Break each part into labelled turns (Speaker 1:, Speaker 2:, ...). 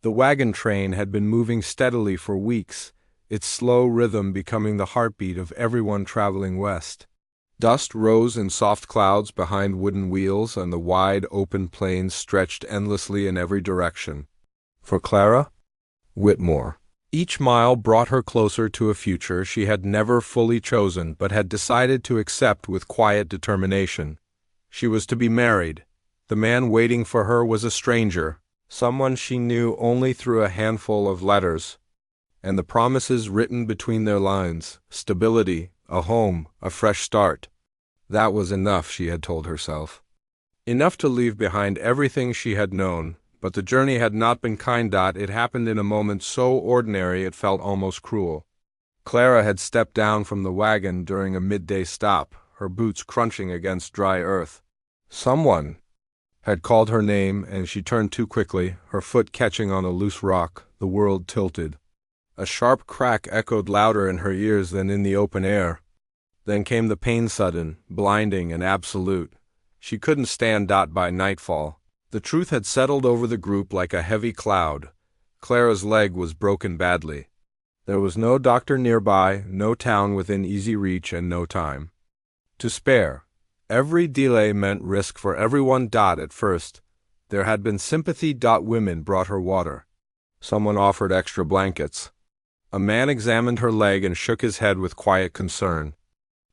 Speaker 1: The wagon train had been moving steadily for weeks, its slow rhythm becoming the heartbeat of everyone traveling west. Dust rose in soft clouds behind wooden wheels, and the wide, open plains stretched endlessly in every direction. For Clara, Whitmore, each mile brought her closer to a future she had never fully chosen but had decided to accept with quiet determination. She was to be married. The man waiting for her was a stranger, someone she knew only through a handful of letters, and the promises written between their lines, stability, a home, a fresh start. That was enough, she had told herself. Enough to leave behind everything she had known, but the journey had not been kind. It happened in a moment so ordinary it felt almost cruel. Clara had stepped down from the wagon during a midday stop, her boots crunching against dry earth. Someone had called her name, and she turned too quickly, her foot catching on a loose rock. The world tilted. A sharp crack echoed louder in her ears than in the open air. Then came the pain, sudden, blinding, and absolute. She couldn't stand by nightfall. The truth had settled over the group like a heavy cloud. Clara's leg was broken badly. There was no doctor nearby, no town within easy reach, and no time to spare. Every delay meant risk for everyone. At first, there had been sympathy. Women brought her water. Someone offered extra blankets. A man examined her leg and shook his head with quiet concern.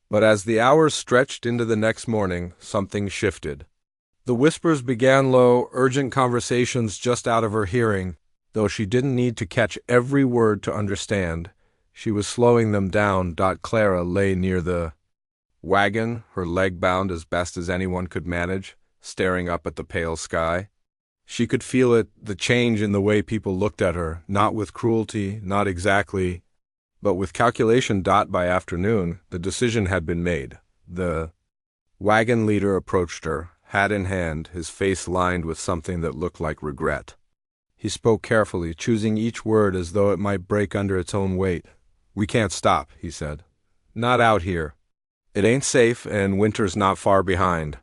Speaker 1: But as the hours stretched into the next morning, something shifted. The whispers began, low, urgent conversations just out of her hearing, though she didn't need to catch every word to understand. She was slowing them down. Clara lay near the wagon, her leg bound as best as anyone could manage, staring up at the pale sky. She could feel it, the change in the way people looked at her, not with cruelty, not exactly, but with calculation. By afternoon, the decision had been made. The wagon leader approached her, hat in hand, his face lined with something that looked like regret. He spoke carefully, choosing each word as though it might break under its own weight. "We can't stop," he said. "Not out here. It ain't safe, and winter's not far behind.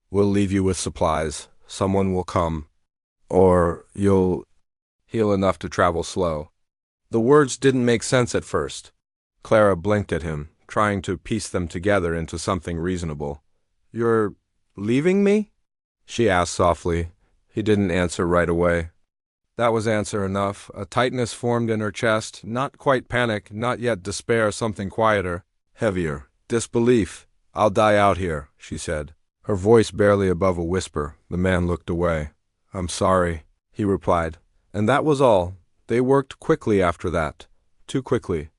Speaker 1: We'll leave you with supplies. Someone will come. Or you'll heal enough to travel slow." The words didn't make sense at first. Clara blinked at him, trying to piece them together into something reasonable. "You're leaving me?" she asked softly. He didn't answer right away. That was answer enough. A tightness formed in her chest, not quite panic, not yet despair, something quieter, heavier. "Disbelief. I'll die out here," she said, her voice barely above a whisper. The man looked away. "I'm sorry," he replied. And that was all. They worked quickly after that. Too quickly.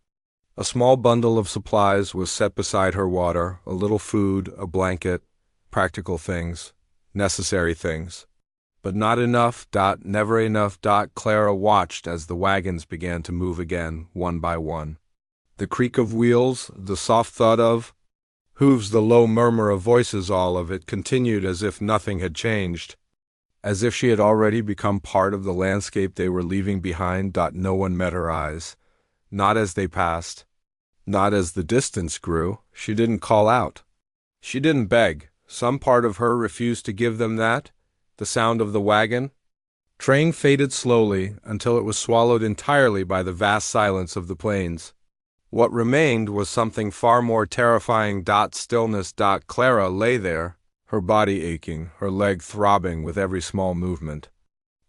Speaker 1: A small bundle of supplies was set beside her, water, a little food, a blanket, practical things, necessary things. But not enough. Never enough. Clara watched as the wagons began to move again, one by one. The creak of wheels, the soft thud of hooves, the low murmur of voices, all of it continued as if nothing had changed. As if she had already become part of the landscape they were leaving behind. No one met her eyes. Not as they passed. Not as the distance grew. She didn't call out. She didn't beg. Some part of her refused to give them that. The sound of the wagon train faded slowly until it was swallowed entirely by the vast silence of the plains. What remained was something far more terrifying. Stillness. Clara lay there, her body aching, her leg throbbing with every small movement.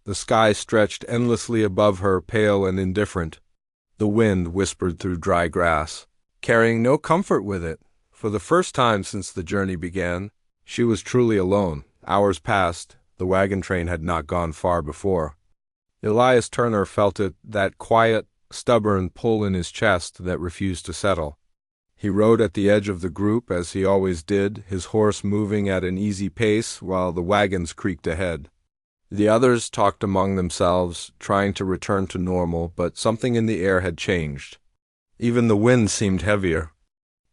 Speaker 1: The sky stretched endlessly above her, pale and indifferent. The wind whispered through dry grass, carrying no comfort with it. For the first time since the journey began, she was truly alone. Hours passed. The wagon train had not gone far before. Elias Turner felt it, that quiet, stubborn pull in his chest that refused to settle. He rode at the edge of the group, as he always did, his horse moving at an easy pace while the wagons creaked ahead. The others talked among themselves, trying to return to normal, but something in the air had changed. Even the wind seemed heavier,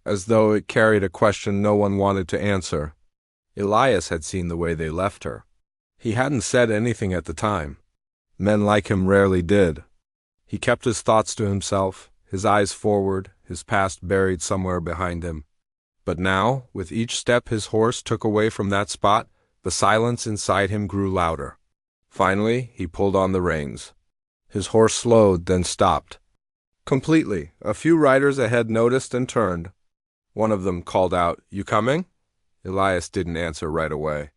Speaker 1: as though it carried a question no one wanted to answer. Elias had seen the way they left her. He hadn't said anything at the time. Men like him rarely did. He kept his thoughts to himself, his eyes forward, his past buried somewhere behind him. But now, with each step his horse took away from that spot, the silence inside him grew louder. Finally, he pulled on the reins. His horse slowed, then stopped. Completely. A few riders ahead noticed and turned. One of them called out, "You coming?" Elias didn't answer right away.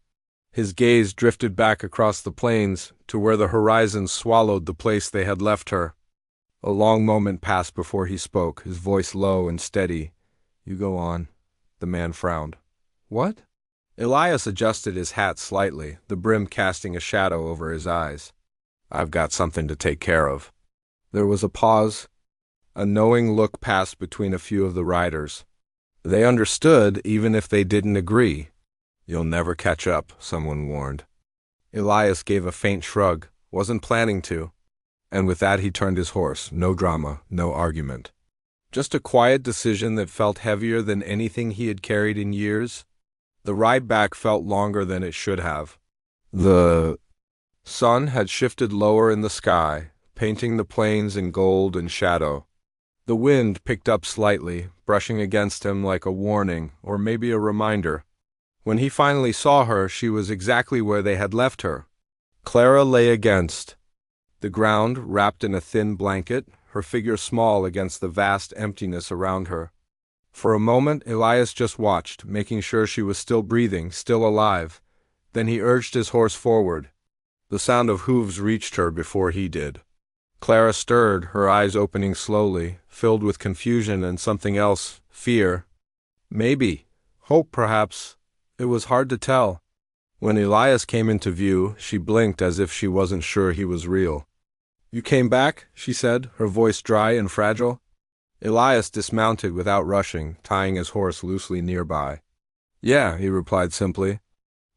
Speaker 1: His gaze drifted back across the plains to where the horizon swallowed the place they had left her. A long moment passed before he spoke, his voice low and steady. "You go on." The man frowned. "What?" Elias adjusted his hat slightly, the brim casting a shadow over his eyes. "I've got something to take care of." There was a pause. A knowing look passed between a few of the riders. They understood, even if they didn't agree. "You'll never catch up," someone warned. Elias gave a faint shrug, wasn't planning to. And with that he turned his horse. No drama, no argument. Just a quiet decision that felt heavier than anything he had carried in years. The ride back felt longer than it should have. The sun had shifted lower in the sky, painting the plains in gold and shadow. The wind picked up slightly, brushing against him like a warning or maybe a reminder. When he finally saw her, she was exactly where they had left her. Clara lay against the ground, wrapped in a thin blanket, her figure small against the vast emptiness around her. For a moment, Elias just watched, making sure she was still breathing, still alive. Then he urged his horse forward. The sound of hooves reached her before he did. Clara stirred, her eyes opening slowly, filled with confusion and something else, fear. Maybe. Hope, perhaps. It was hard to tell. When Elias came into view, she blinked as if she wasn't sure he was real. "You came back?" she said, her voice dry and fragile. Elias dismounted without rushing, tying his horse loosely nearby. "Yeah," he replied simply.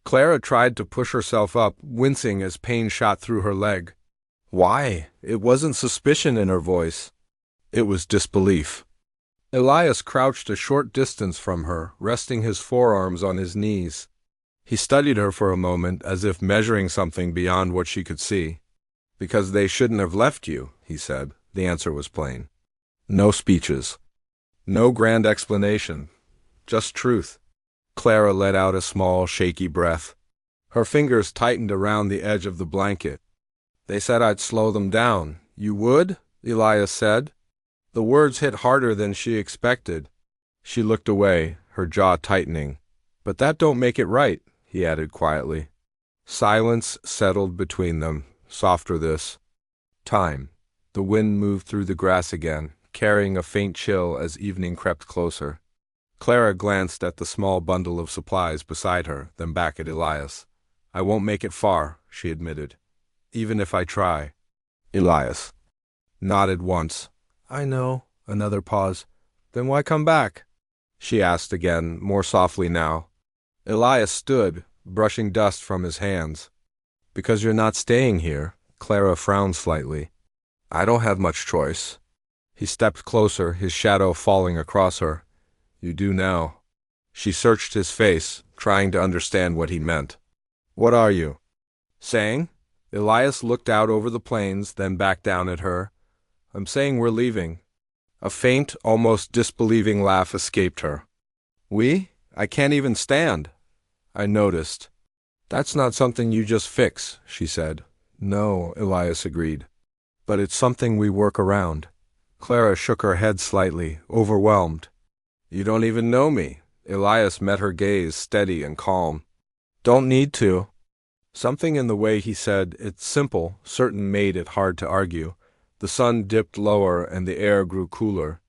Speaker 1: Clara tried to push herself up, wincing as pain shot through her leg. Why? It wasn't suspicion in her voice. It was disbelief. Elias crouched a short distance from her, resting his forearms on his knees. He studied her for a moment, as if measuring something beyond what she could see. "Because they shouldn't have left you," he said. The answer was plain. No speeches. No grand explanation. Just truth. Clara let out a small, shaky breath. Her fingers tightened around the edge of the blanket. "They said I'd slow them down." "You would?" Elias said. The words hit harder than she expected. She looked away, her jaw tightening. "But that don't make it right," he added quietly. Silence settled between them, softer this time. The wind moved through the grass again, carrying a faint chill as evening crept closer. Clara glanced at the small bundle of supplies beside her, then back at Elias. "I won't make it far," she admitted. "Even if I try." Elias nodded once. "I know." Another pause. "Then why come back?" she asked again, more softly now. Elias stood, brushing dust from his hands. "Because you're not staying here." Clara frowned slightly. "I don't have much choice." He stepped closer, his shadow falling across her. "You do now." She searched his face, trying to understand what he meant. "What are you saying?" Elias looked out over the plains, then back down at her. "I'm saying we're leaving." A faint, almost disbelieving laugh escaped her. "We? I can't even stand." "I noticed." "That's not something you just fix," she said. "No," Elias agreed. "But it's something we work around." Clara shook her head slightly, overwhelmed. "You don't even know me." Elias met her gaze, steady and calm. "Don't need to." Something in the way he said it's simple certain made it hard to argue. The sun dipped lower and the air grew cooler.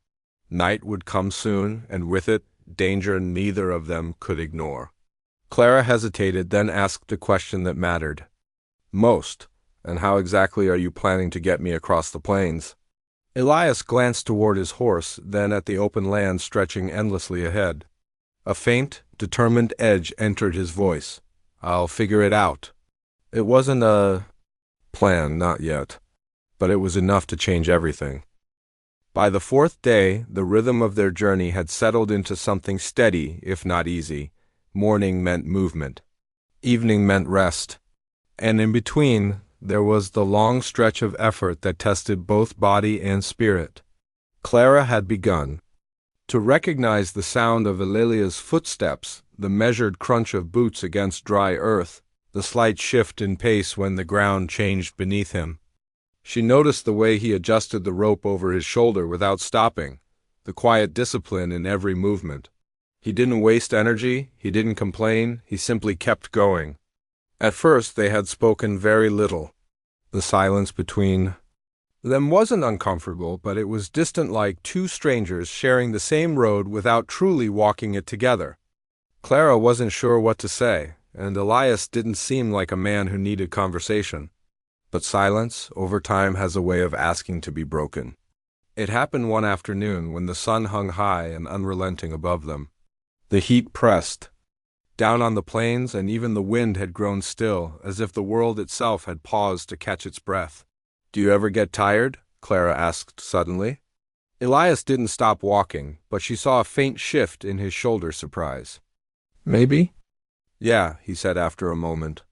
Speaker 1: Night would come soon, and with it, danger neither of them could ignore. Clara hesitated, then asked the question that mattered. "Most. And how exactly are you planning to get me across the plains?" Elias glanced toward his horse, then at the open land stretching endlessly ahead. A faint, determined edge entered his voice. "I'll figure it out." It wasn't a plan, not yet, but it was enough to change everything. By the fourth day, the rhythm of their journey had settled into something steady, if not easy. Morning meant movement. Evening meant rest. And in between, there was the long stretch of effort that tested both body and spirit. Clara had begun to recognize the sound of Elilia's footsteps, the measured crunch of boots against dry earth, the slight shift in pace when the ground changed beneath him. She noticed the way he adjusted the rope over his shoulder without stopping, the quiet discipline in every movement. He didn't waste energy, he didn't complain, he simply kept going. At first they had spoken very little. The silence between them wasn't uncomfortable, but it was distant, like two strangers sharing the same road without truly walking it together. Clara wasn't sure what to say, and Elias didn't seem like a man who needed conversation. But silence, over time, has a way of asking to be broken. It happened one afternoon when the sun hung high and unrelenting above them. The heat pressed down on the plains, and even the wind had grown still, as if the world itself had paused to catch its breath. "Do you ever get tired?" Clara asked suddenly. Elias didn't stop walking, but she saw a faint shift in his shoulder surprise. "Maybe?" "Yeah," he said after a moment.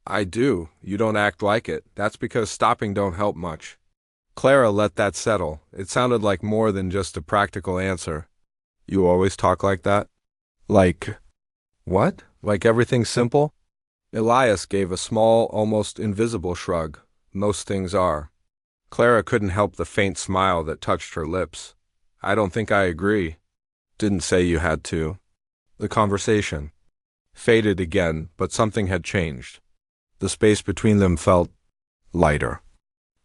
Speaker 1: "I do. You don't act like it. That's because stopping don't help much." Clara let that settle. It sounded like more than just a practical answer. "You always talk like that?" "Like what? Like everything's simple?" Elias gave a small, almost invisible shrug. "Most things are." Clara couldn't help the faint smile that touched her lips. "I don't think I agree." "Didn't say you had to." The conversation faded again, but something had changed. The space between them felt lighter.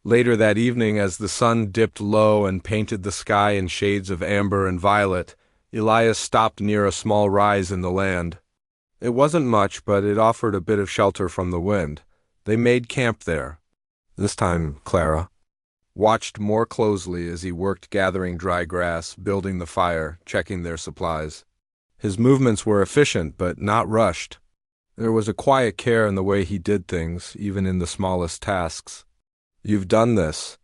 Speaker 1: Later that evening, as the sun dipped low and painted the sky in shades of amber and violet, Elias stopped near a small rise in the land. It wasn't much, but it offered a bit of shelter from the wind. They made camp there. This time, Clara watched more closely as he worked gathering dry grass, building the fire, checking their supplies. His movements were efficient, but not rushed. There was a quiet care in the way he did things, even in the smallest tasks. "You've done this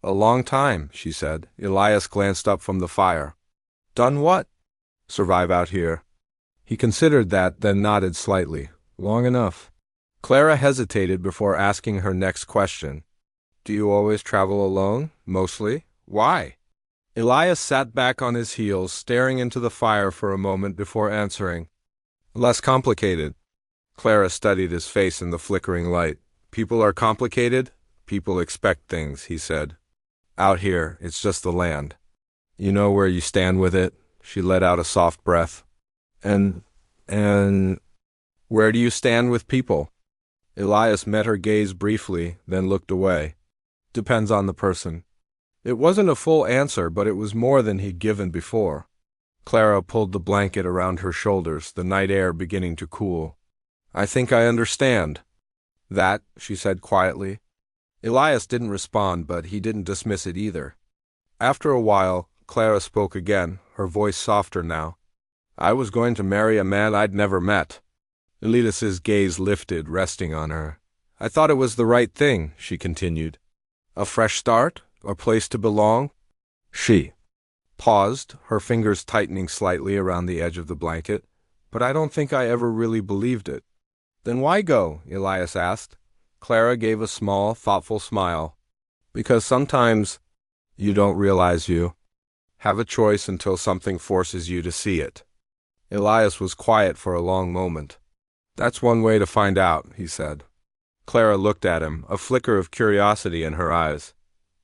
Speaker 1: a long time," she said. Elias glanced up from the fire. "Done what?" "Survive out here." He considered that, then nodded slightly. "Long enough." Clara hesitated before asking her next question. "Do you always travel alone? Mostly? Why?" Elias sat back on his heels, staring into the fire for a moment before answering. "Less complicated." Clara studied his face in the flickering light. "People are complicated. People expect things," he said. "Out here, it's just the land. You know where you stand with it." She let out a soft breath. And where do you stand with people?" Elias met her gaze briefly, then looked away. "Depends on the person." It wasn't a full answer, but it was more than he'd given before. Clara pulled the blanket around her shoulders, the night air beginning to cool. "I think I understand that," she said quietly. Elias didn't respond, but he didn't dismiss it either. After a while, Clara spoke again, her voice softer now. "I was going to marry a man I'd never met." Elias's gaze lifted, resting on her. "I thought it was the right thing," she continued. "A fresh start? A place to belong?" She paused, her fingers tightening slightly around the edge of the blanket. "But I don't think I ever really believed it." "Then why go?" Elias asked. Clara gave a small, thoughtful smile. "Because sometimes you don't realize you have a choice until something forces you to see it." Elias was quiet for a long moment. "That's one way to find out," he said. Clara looked at him, a flicker of curiosity in her eyes.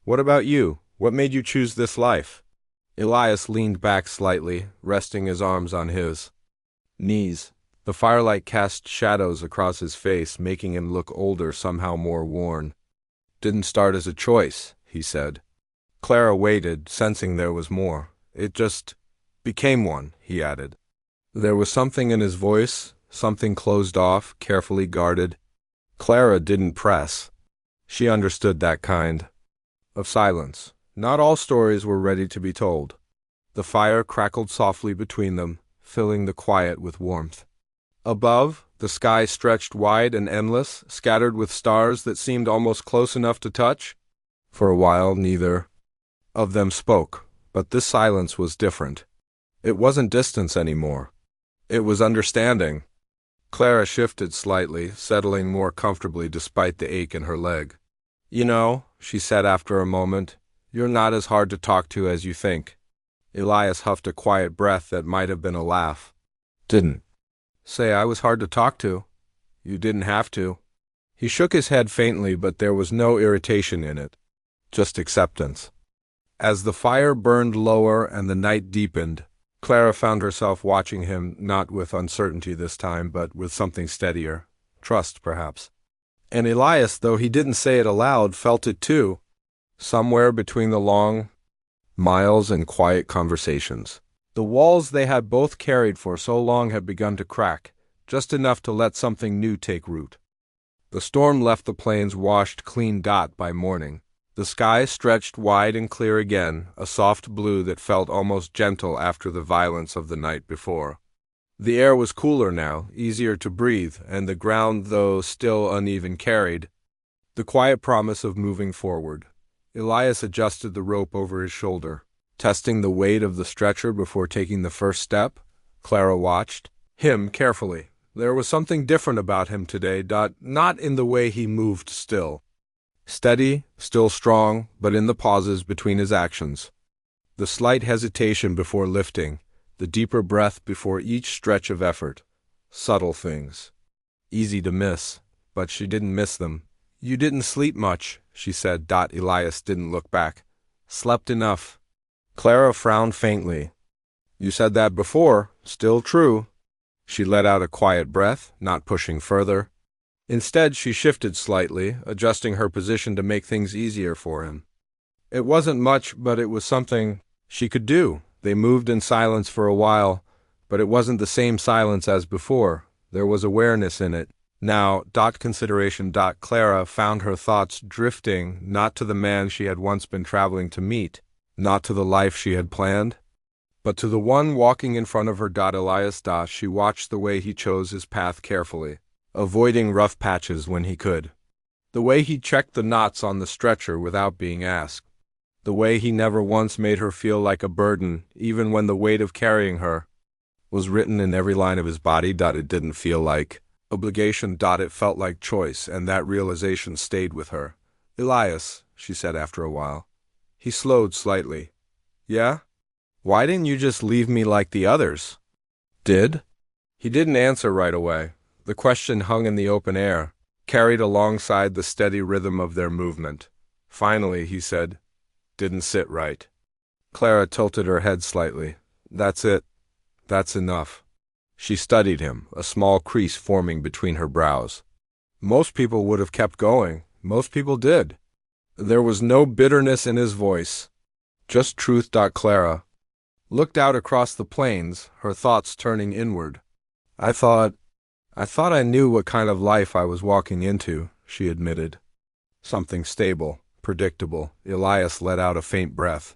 Speaker 1: "What about you? What made you choose this life?" Elias leaned back slightly, resting his arms on his knees. The firelight cast shadows across his face, making him look older, somehow more worn. "Didn't start as a choice," he said. Clara waited, sensing there was more. "It just became one," he added. There was something in his voice, something closed off, carefully guarded. Clara didn't press. She understood that kind of silence. Not all stories were ready to be told. The fire crackled softly between them, filling the quiet with warmth. Above, the sky stretched wide and endless, scattered with stars that seemed almost close enough to touch. For a while, neither of them spoke, but this silence was different. It wasn't distance anymore. It was understanding. Clara shifted slightly, settling more comfortably despite the ache in her leg. "You know," she said after a moment, "you're not as hard to talk to as you think." Elias huffed a quiet breath that might have been a laugh. "Didn't say I was hard to talk to. You didn't have to." He shook his head faintly, but there was no irritation in it. just acceptance. As the fire burned lower and the night deepened, Clara found herself watching him, not with uncertainty this time, but with something steadier. Trust, perhaps. And Elias, though he didn't say it aloud, felt it too, somewhere between the long miles and quiet conversations. The walls they had both carried for so long had begun to crack, just enough to let something new take root. The storm left the plains washed clean by morning. The sky stretched wide and clear again, a soft blue that felt almost gentle after the violence of the night before. The air was cooler now, easier to breathe, and the ground, though still uneven, carried the quiet promise of moving forward. Elias adjusted the rope over his shoulder, testing the weight of the stretcher before taking the first step. Clara watched him carefully. There was something different about him today, not in the way he moved still. Steady, still strong, but in the pauses between his actions. The slight hesitation before lifting, the deeper breath before each stretch of effort. Subtle things. Easy to miss, but she didn't miss them. "You didn't sleep much," she said. Elias didn't look back. "Slept enough." Clara frowned faintly. "You said that before. Still true." She let out a quiet breath, not pushing further. Instead, she shifted slightly, adjusting her position to make things easier for him. It wasn't much, but it was something she could do. They moved in silence for a while, but it wasn't the same silence as before. There was awareness in it. Now, consideration. Clara found her thoughts drifting, not to the man she had once been traveling to meet, not to the life she had planned, but to the one walking in front of her. Elias. She watched the way he chose his path carefully, avoiding rough patches when he could. The way he checked the knots on the stretcher without being asked. The way he never once made her feel like a burden, even when the weight of carrying her was written in every line of his body. It didn't feel like obligation. It felt like choice, and that realization stayed with her. "Elias," she said after a while. He slowed slightly. "Yeah? Why didn't you just leave me like the others?" "Did?" He didn't answer right away. The question hung in the open air, carried alongside the steady rhythm of their movement. Finally, he said, "Didn't sit right." Clara tilted her head slightly. "That's it. That's enough." She studied him, a small crease forming between her brows. Most people would have kept going. Most people did. There was no bitterness in his voice. Just truth. Clara looked out across the plains, her thoughts turning inward. I thought I knew what kind of life I was walking into," she admitted. "Something stable, predictable." Elias let out a faint breath.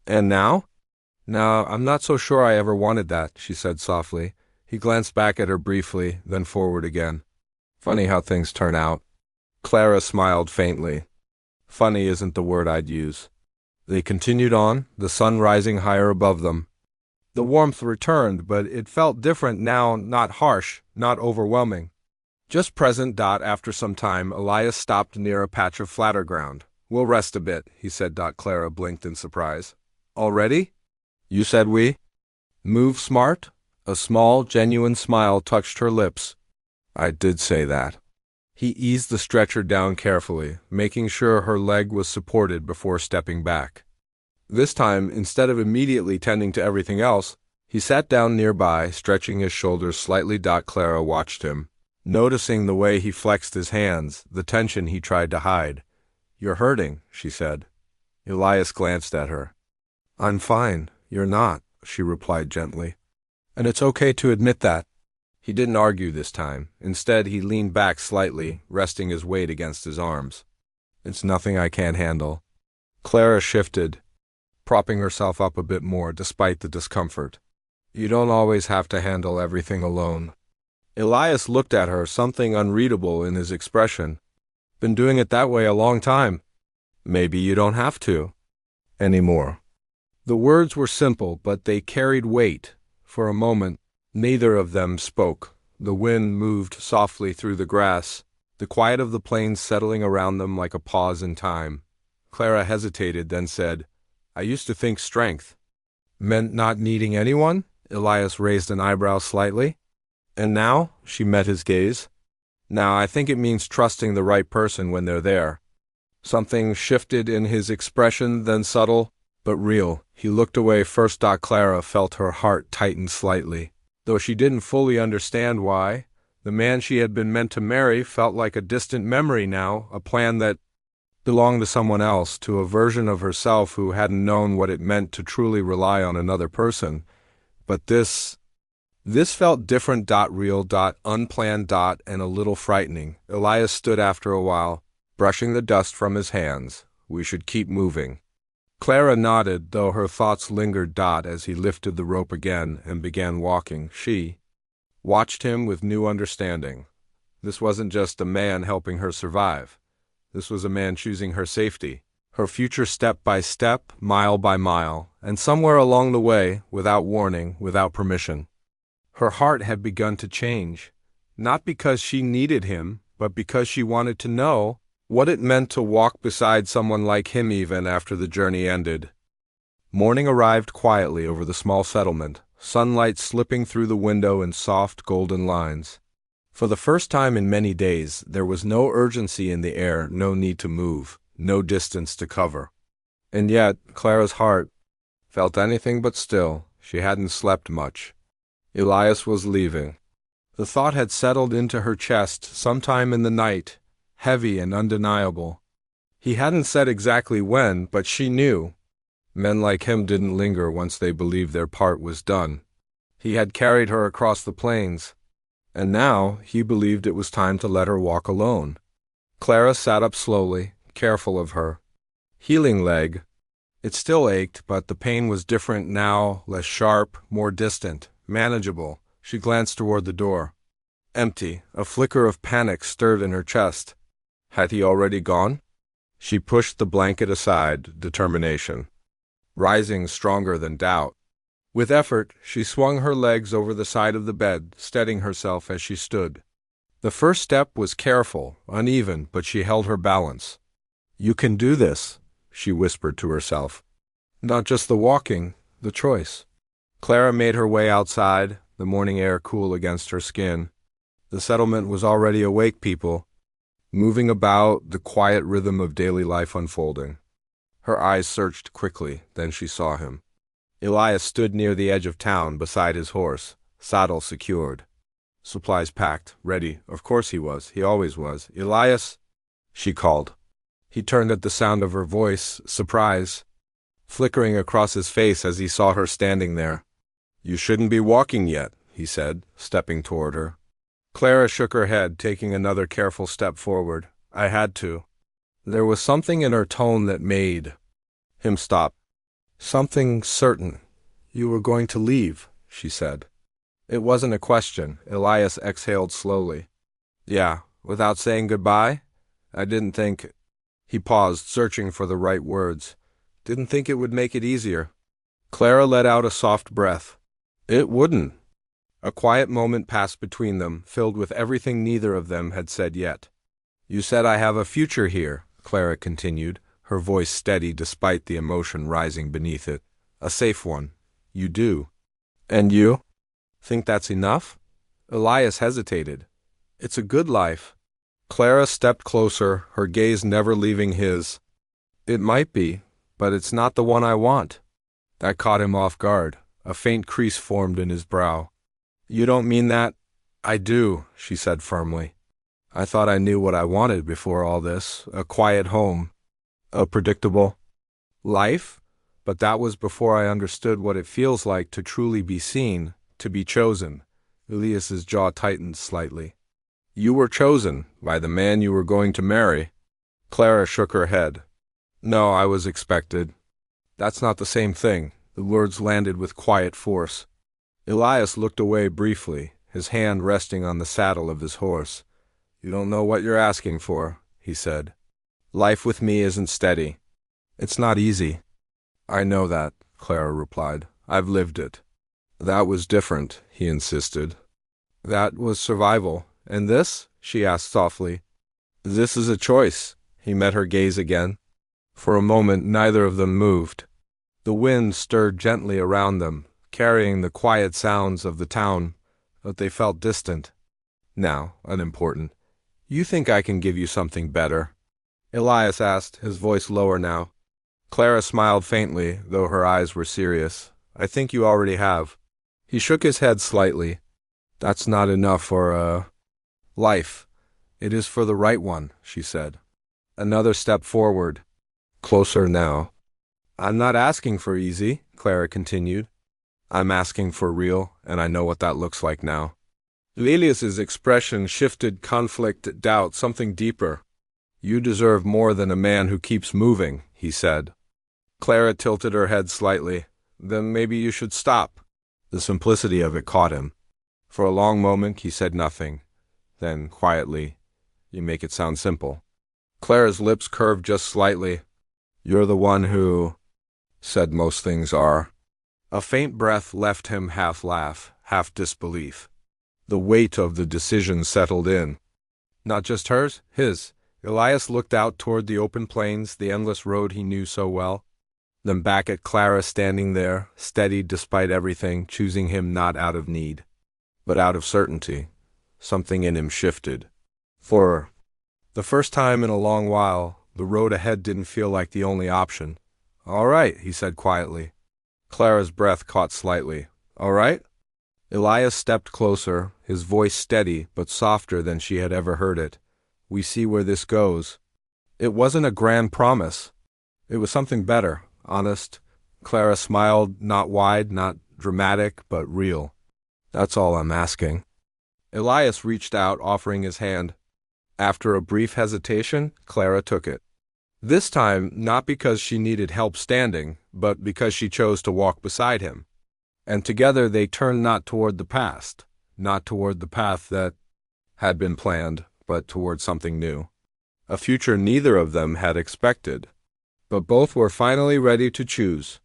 Speaker 1: "And now?" "Now, I'm not so sure I ever wanted that," she said softly. He glanced back at her briefly, then forward again. "Funny how things turn out." Clara smiled faintly. "Funny isn't the word I'd use." They continued on, the sun rising higher above them. The warmth returned, but it felt different now, not harsh, not overwhelming. Just present. After some time, Elias stopped near a patch of flatter ground. "We'll rest a bit," he said. Clara blinked in surprise. "Already? You said we move smart?" A small, genuine smile touched her lips. "I did say that." He eased the stretcher down carefully, making sure her leg was supported before stepping back. This time, instead of immediately tending to everything else, he sat down nearby, stretching his shoulders slightly. Clara watched him, noticing the way he flexed his hands, the tension he tried to hide. "You're hurting," she said. Elias glanced at her. "I'm fine. You're not," she replied gently. "And it's okay to admit that." He didn't argue this time. Instead, he leaned back slightly, resting his weight against his arms. "It's nothing I can't handle." Clara shifted, propping herself up a bit more despite the discomfort. "You don't always have to handle everything alone." Elias looked at her, something unreadable in his expression. "Been doing it that way a long time." "Maybe you don't have to anymore." The words were simple, but they carried weight. For a moment, neither of them spoke. The wind moved softly through the grass, the quiet of the plains settling around them like a pause in time. Clara hesitated, then said, "I used to think strength meant not needing anyone." Elias raised an eyebrow slightly. "And now?" She met his gaze. "Now I think it means trusting the right person when they're there." Something shifted in his expression, then subtle, but real. He looked away first. Clara felt her heart tighten slightly. Though she didn't fully understand why, the man she had been meant to marry felt like a distant memory now, a plan that belonged to someone else, to a version of herself who hadn't known what it meant to truly rely on another person. But this felt different. Real. Unplanned. And a little frightening. Elias stood after a while, brushing the dust from his hands. We should keep moving. Clara nodded, though her thoughts lingered. As he lifted the rope again and began walking, she watched him with new understanding. This wasn't just a man helping her survive. This was a man choosing her safety, her future step by step, mile by mile, and somewhere along the way, without warning, without permission, her heart had begun to change, not because she needed him, but because she wanted to know what it meant to walk beside someone like him even after the journey ended. Morning arrived quietly over the small settlement, sunlight slipping through the window in soft golden lines. For the first time in many days, there was no urgency in the air, no need to move, no distance to cover. And yet, Clara's heart felt anything but still. She hadn't slept much. Elias was leaving. The thought had settled into her chest sometime in the night, heavy and undeniable. He hadn't said exactly when, but she knew. Men like him didn't linger once they believed their part was done. He had carried her across the plains, and now he believed it was time to let her walk alone. Clara sat up slowly, careful of her healing leg. It still ached, but the pain was different now, less sharp, more distant, manageable. She glanced toward the door. Empty. A flicker of panic stirred in her chest. Had he already gone? She pushed the blanket aside, determination rising stronger than doubt. With effort, she swung her legs over the side of the bed, steadying herself as she stood. The first step was careful, uneven, but she held her balance. "You can do this," she whispered to herself. Not just the walking, the choice. Clara made her way outside, the morning air cool against her skin. The settlement was already awake people, moving about, the quiet rhythm of daily life unfolding. Her eyes searched quickly, then she saw him. Elias stood near the edge of town, beside his horse, saddle secured. Supplies packed, ready. Of course he was. He always was. "Elias," she called. He turned at the sound of her voice, surprise flickering across his face as he saw her standing there. "You shouldn't be walking yet," he said, stepping toward her. Clara shook her head, taking another careful step forward. "I had to." There was something in her tone that made him stop. "Something certain. You were going to leave," she said. It wasn't a question. Elias exhaled slowly. "Yeah, without saying goodbye? I didn't think—" He paused, searching for the right words. "Didn't think it would make it easier." Clara let out a soft breath. "It wouldn't." A quiet moment passed between them, filled with everything neither of them had said yet. "You said I have a future here," Clara continued, her voice steady despite the emotion rising beneath it. "A safe one. You do. And you? Think that's enough?" Elias hesitated. "It's a good life." Clara stepped closer, her gaze never leaving his. "It might be, but it's not the one I want." That caught him off guard. A faint crease formed in his brow. "You don't mean that?" "I do," she said firmly. "I thought I knew what I wanted before all this. A quiet home. A predictable life. But that was before I understood what it feels like to truly be seen, to be chosen." Elias's jaw tightened slightly. "You were chosen by the man you were going to marry." Clara shook her head. "No, I was expected." "That's not the same thing." The words landed with quiet force. Elias looked away briefly, his hand resting on the saddle of his horse. "You don't know what you're asking for," he said. "Life with me isn't steady. It's not easy." "I know that," Clara replied. "I've lived it." "That was different," he insisted. "That was survival. And this?" she asked softly. "This is a choice." He met her gaze again. For a moment, neither of them moved. The wind stirred gently around them, carrying the quiet sounds of the town, but they felt distant. Now, unimportant. "You think I can give you something better?" Elias asked, his voice lower now. Clara smiled faintly, though her eyes were serious. I think you already have. He shook his head slightly. That's not enough for life. It is for the right one, she said. Another step forward. Closer now. I'm not asking for easy, Clara continued. I'm asking for real, and I know what that looks like now. Elias's expression shifted conflict, doubt, something deeper. You deserve more than a man who keeps moving, he said. Clara tilted her head slightly. Then maybe you should stop. The simplicity of it caught him. For a long moment he said nothing. Then, quietly, you make it sound simple. Clara's lips curved just slightly. You're the one who said most things are. A faint breath left him half laugh, half disbelief. The weight of the decision settled in. Not just hers, his. Elias looked out toward the open plains, the endless road he knew so well. Then back at Clara standing there, steady despite everything, choosing him not out of need, but out of certainty. Something in him shifted. For the first time in a long while, the road ahead didn't feel like the only option. All right, he said quietly. Clara's breath caught slightly. All right? Elias stepped closer, his voice steady but softer than she had ever heard it. We see where this goes. It wasn't a grand promise. It was something better, honest. Clara smiled, not wide, not dramatic, but real. That's all I'm asking. Elias reached out, offering his hand. After a brief hesitation, Clara took it. This time, not because she needed help standing, but because she chose to walk beside him. And together they turned not toward the past, not toward the path that had been planned, but toward something new. A future neither of them had expected. But both were finally ready to choose.